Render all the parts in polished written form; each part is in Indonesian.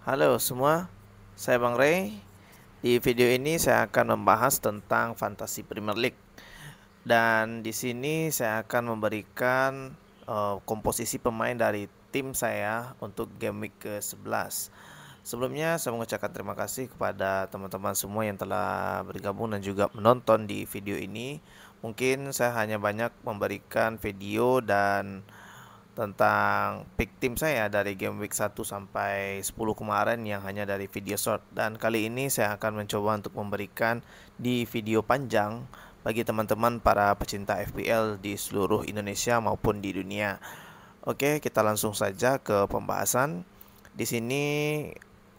Halo semua, saya Bang Ray. Di video ini saya akan membahas tentang Fantasy Premier League. Dan di sini saya akan memberikan komposisi pemain dari tim saya untuk game week ke-11. Sebelumnya saya mengucapkan terima kasih kepada teman-teman semua yang telah bergabung dan juga menonton di video ini. Mungkin saya hanya banyak memberikan video dan tentang pick tim saya dari game week 1 sampai 10 kemarin yang hanya dari video short, dan kali ini saya akan mencoba untuk memberikan di video panjang bagi teman-teman para pecinta FPL di seluruh Indonesia maupun di dunia. Oke, kita langsung saja ke pembahasan. Di sini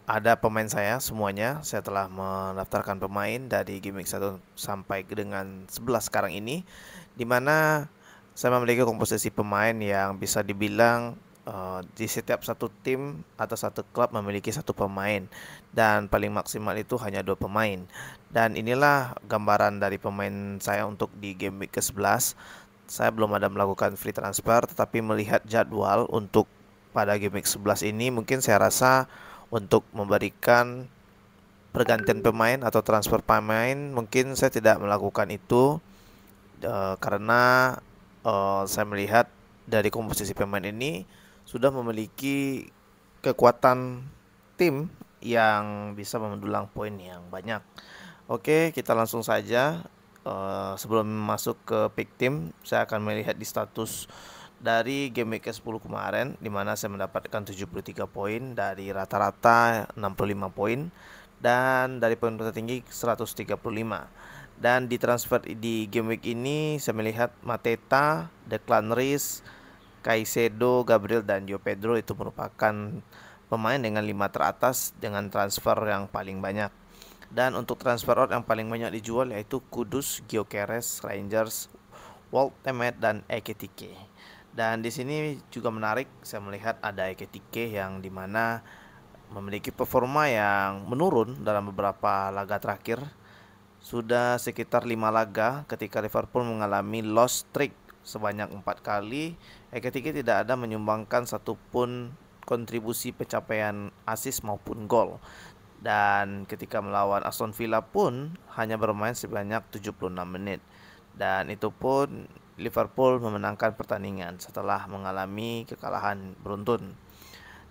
ada pemain saya semuanya. Saya telah mendaftarkan pemain dari game week 1 sampai dengan 11 sekarang ini, dimana saya memiliki komposisi pemain yang bisa dibilang di setiap satu tim atau satu klub memiliki satu pemain, dan paling maksimal itu hanya 2 pemain. Dan inilah gambaran dari pemain saya untuk di game week ke-11. Saya belum ada melakukan free transfer, tetapi melihat jadwal untuk pada game week 11 ini, mungkin saya rasa untuk memberikan pergantian pemain atau transfer pemain, mungkin saya tidak melakukan itu karena saya melihat dari komposisi pemain ini sudah memiliki kekuatan tim yang bisa mendulang poin yang banyak. Oke, kita langsung saja. Sebelum masuk ke pick team, saya akan melihat di status dari game week ke-10 kemarin, di mana saya mendapatkan 73 poin dari rata-rata 65 poin, dan dari poin tertinggi 135. Dan di transfer di game week ini saya melihat Mateta, Declan Rice, Caicedo, Gabriel, dan Joao Pedro itu merupakan pemain dengan 5 teratas dengan transfer yang paling banyak. Dan untuk transfer out yang paling banyak dijual yaitu Kudus, Gyökeres, Rangers, Walt Temet, dan Ekitike. Dan di sini juga menarik, saya melihat ada Ekitike yang dimana memiliki performa yang menurun dalam beberapa laga terakhir. Sudah sekitar 5 laga ketika Liverpool mengalami loss streak sebanyak 4 kali, Ekitike tidak ada menyumbangkan satupun kontribusi pencapaian assist maupun gol. Dan ketika melawan Aston Villa pun hanya bermain sebanyak 76 menit. Dan itu pun Liverpool memenangkan pertandingan setelah mengalami kekalahan beruntun.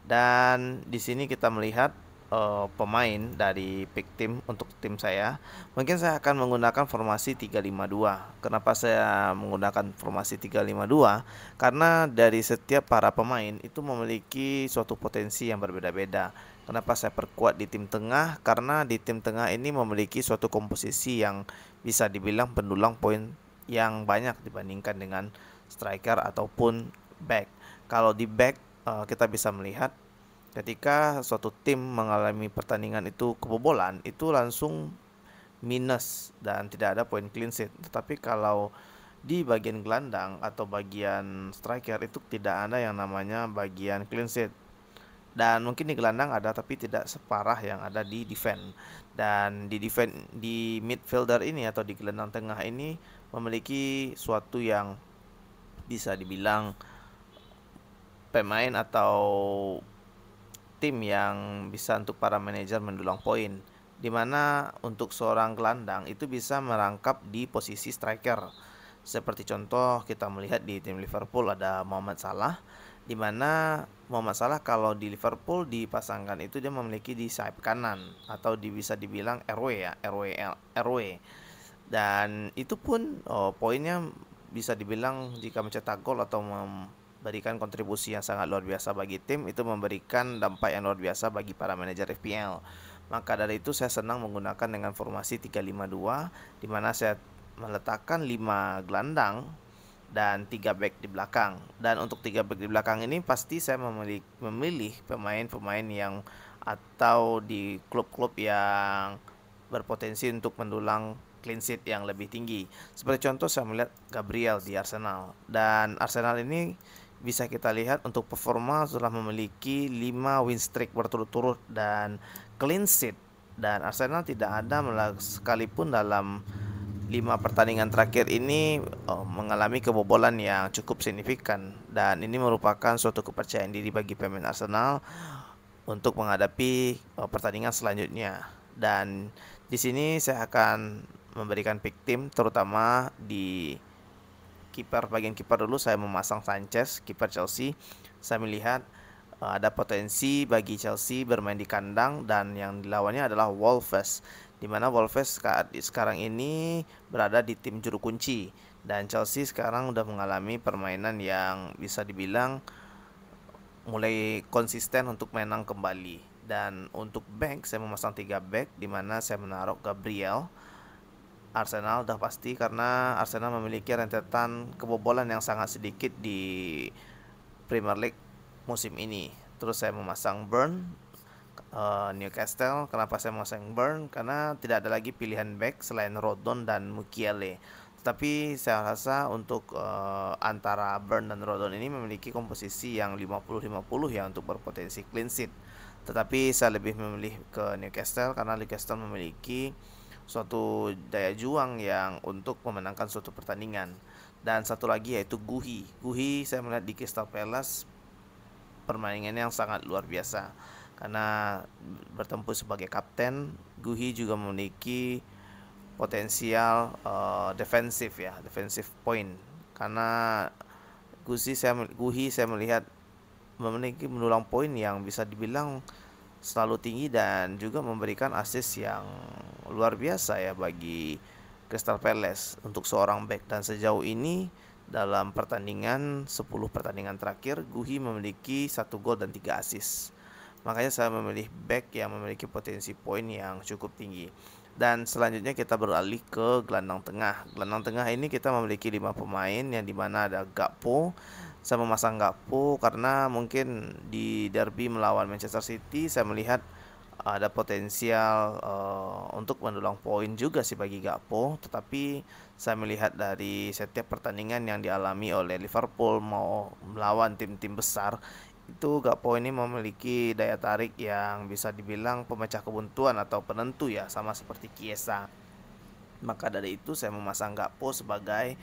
Dan di sini kita melihat pemain dari pick team untuk tim saya. Mungkin saya akan menggunakan formasi 352. Kenapa saya menggunakan formasi 352? Karena dari setiap para pemain itu memiliki suatu potensi yang berbeda-beda. Kenapa saya perkuat di tim tengah? Karena di tim tengah ini memiliki suatu komposisi yang bisa dibilang pendulang poin yang banyak dibandingkan dengan striker ataupun back. Kalau di back kita bisa melihat ketika suatu tim mengalami pertandingan itu kebobolan, itu langsung minus dan tidak ada poin clean sheet. Tetapi kalau di bagian gelandang atau bagian striker itu tidak ada yang namanya bagian clean sheet. Dan mungkin di gelandang ada, tapi tidak separah yang ada di defense. Dan di midfielder ini atau di gelandang tengah ini memiliki suatu yang bisa dibilang pemain atau tim yang bisa untuk para manajer mendulang poin, dimana untuk seorang gelandang itu bisa merangkap di posisi striker. Seperti contoh kita melihat di tim Liverpool ada Mohamed Salah, dimana Mohamed Salah kalau di Liverpool dipasangkan itu dia memiliki di sayap kanan atau bisa dibilang RW ya, RW. Dan itu pun poinnya bisa dibilang jika mencetak gol atau memberikan kontribusi yang sangat luar biasa bagi tim, itu memberikan dampak yang luar biasa bagi para manajer FPL. Maka dari itu saya senang menggunakan dengan formasi 352, di mana saya meletakkan 5 gelandang dan 3 back di belakang. Dan untuk 3 back di belakang ini pasti saya memilih pemain-pemain yang atau di klub-klub yang berpotensi untuk mendulang clean sheet yang lebih tinggi. Seperti contoh saya melihat Gabriel di Arsenal. Dan Arsenal ini bisa kita lihat untuk performa sudah memiliki 5 win streak berturut-turut dan clean sheet. Dan Arsenal tidak ada sekalipun dalam 5 pertandingan terakhir ini mengalami kebobolan yang cukup signifikan. Dan ini merupakan suatu kepercayaan diri bagi pemain Arsenal untuk menghadapi pertandingan selanjutnya. Dan di sini saya akan memberikan pick tim, terutama di kiper, bagian kiper dulu saya memasang Sanchez, kiper Chelsea. Saya melihat ada potensi bagi Chelsea bermain di kandang, dan yang dilawannya adalah Wolves, di mana Wolves sekarang ini berada di tim juru kunci, dan Chelsea sekarang udah mengalami permainan yang bisa dibilang mulai konsisten untuk menang kembali. Dan untuk back saya memasang 3 back, di mana saya menaruh Gabriel. Arsenal udah pasti, karena Arsenal memiliki rentetan kebobolan yang sangat sedikit di Premier League musim ini. Terus saya memasang Burn, Newcastle. Kenapa saya memasang Burn? Karena tidak ada lagi pilihan back selain Rodon dan Mukiele. Tetapi saya rasa untuk antara Burn dan Rodon ini memiliki komposisi yang 50-50 ya untuk berpotensi clean sheet. Tetapi saya lebih memilih ke Newcastle karena Newcastle memiliki suatu daya juang yang untuk memenangkan suatu pertandingan. Dan satu lagi yaitu Guhi. Guhi saya melihat di Crystal Palace permainannya yang sangat luar biasa, karena bertempur sebagai kapten. Guhi juga memiliki potensial defensif ya, defensive point, karena Guhi saya melihat memiliki mendulang poin yang bisa dibilang selalu tinggi dan juga memberikan assist yang luar biasa ya bagi Crystal Palace untuk seorang back. Dan sejauh ini dalam 10 pertandingan terakhir, Guhi memiliki 1 gol dan 3 assist. Makanya saya memilih back yang memiliki potensi poin yang cukup tinggi. Dan selanjutnya kita beralih ke gelandang tengah. Gelandang tengah ini kita memiliki 5 pemain, yang dimana ada Gakpo. Saya memasang Gakpo karena mungkin di derby melawan Manchester City saya melihat ada potensial untuk mendulang poin juga sih bagi Gakpo. Tetapi saya melihat dari setiap pertandingan yang dialami oleh Liverpool mau melawan tim-tim besar, itu Gakpo ini memiliki daya tarik yang bisa dibilang pemecah kebuntuan atau penentu ya, sama seperti Chiesa. Maka dari itu saya memasang Gakpo sebagai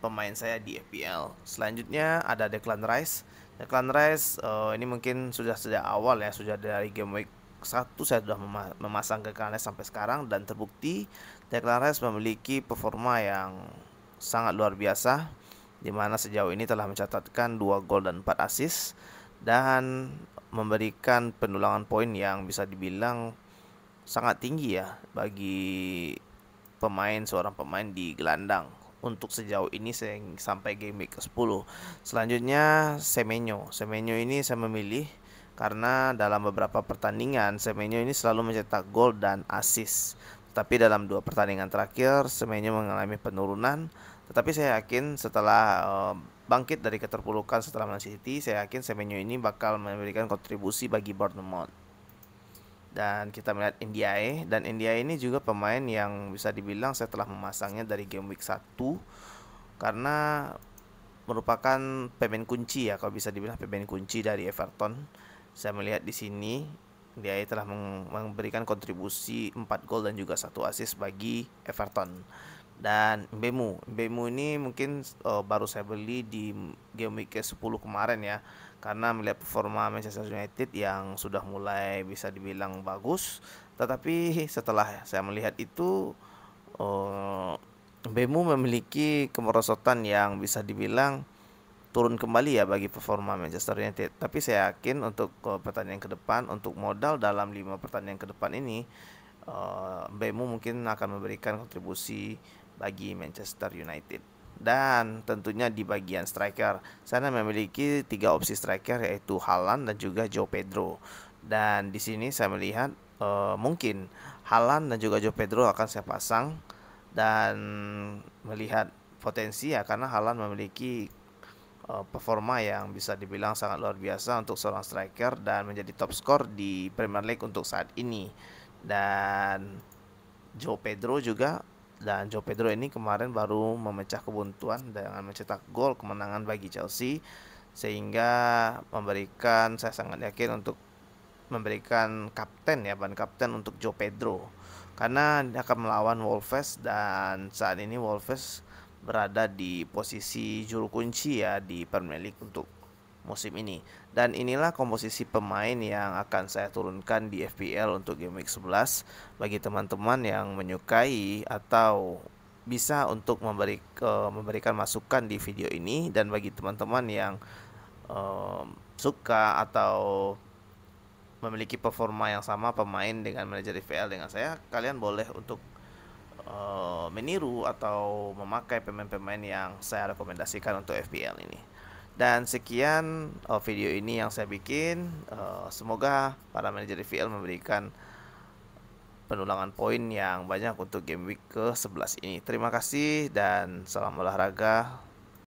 pemain saya di FPL. Selanjutnya ada Declan Rice. Declan Rice ini mungkin sudah sejak awal ya, sudah dari game week 1 saya sudah memasang Declan Rice sampai sekarang, dan terbukti Declan Rice memiliki performa yang sangat luar biasa, di mana sejauh ini telah mencatatkan 2 gol dan 4 assist, dan memberikan pendulangan poin yang bisa dibilang sangat tinggi ya bagi seorang pemain di gelandang untuk sejauh ini sampai game week ke-10. Selanjutnya Semenyo. Semenyo ini saya memilih karena dalam beberapa pertandingan Semenyo ini selalu mencetak gol dan assist. Tapi dalam 2 pertandingan terakhir Semenyo mengalami penurunan. Tetapi saya yakin setelah bangkit dari keterpurukan setelah Man City, saya yakin Semenyo ini bakal memberikan kontribusi bagi Bournemouth. Dan kita melihat Ndiaye, dan Ndiaye ini juga pemain yang bisa dibilang saya telah memasangnya dari game week 1 karena merupakan pemain kunci ya, kalau bisa dibilang pemain kunci dari Everton. Saya melihat di sini Ndiaye telah memberikan kontribusi 4 gol dan juga 1 assist bagi Everton. Dan Mbemu ini mungkin baru saya beli di game week ke-10 kemarin ya, karena melihat performa Manchester United yang sudah mulai bisa dibilang bagus. Tetapi setelah saya melihat itu, Mbemu memiliki kemerosotan yang bisa dibilang turun kembali ya bagi performa Manchester United. Tapi saya yakin untuk pertandingan ke depan, untuk modal dalam 5 pertandingan ke depan ini, Mbemu mungkin akan memberikan kontribusi bagi Manchester United. Dan tentunya di bagian striker, saya memiliki 3 opsi striker, yaitu Haaland dan juga Joe Pedro. Dan di sini saya melihat mungkin Haaland dan juga Joe Pedro akan saya pasang, dan melihat potensi ya, karena Haaland memiliki performa yang bisa dibilang sangat luar biasa untuk seorang striker dan menjadi top skor di Premier League untuk saat ini. Dan Joe Pedro ini kemarin baru memecah kebuntuan dengan mencetak gol kemenangan bagi Chelsea, sehingga saya sangat yakin untuk memberikan ban kapten untuk Joe Pedro, karena dia akan melawan Wolves, dan saat ini Wolves berada di posisi juru kunci ya di Premier League untuk musim ini. Dan inilah komposisi pemain yang akan saya turunkan di FPL untuk Game Week 11 bagi teman-teman yang menyukai atau bisa untuk memberikan masukan di video ini, dan bagi teman-teman yang suka atau memiliki performa yang sama pemain dengan manajer FPL dengan saya, kalian boleh untuk meniru atau memakai pemain-pemain yang saya rekomendasikan untuk FPL ini. Dan sekian video ini yang saya bikin. Semoga para manajer FPL memberikan pendulangan poin yang banyak untuk game week ke-11 ini. Terima kasih dan salam olahraga.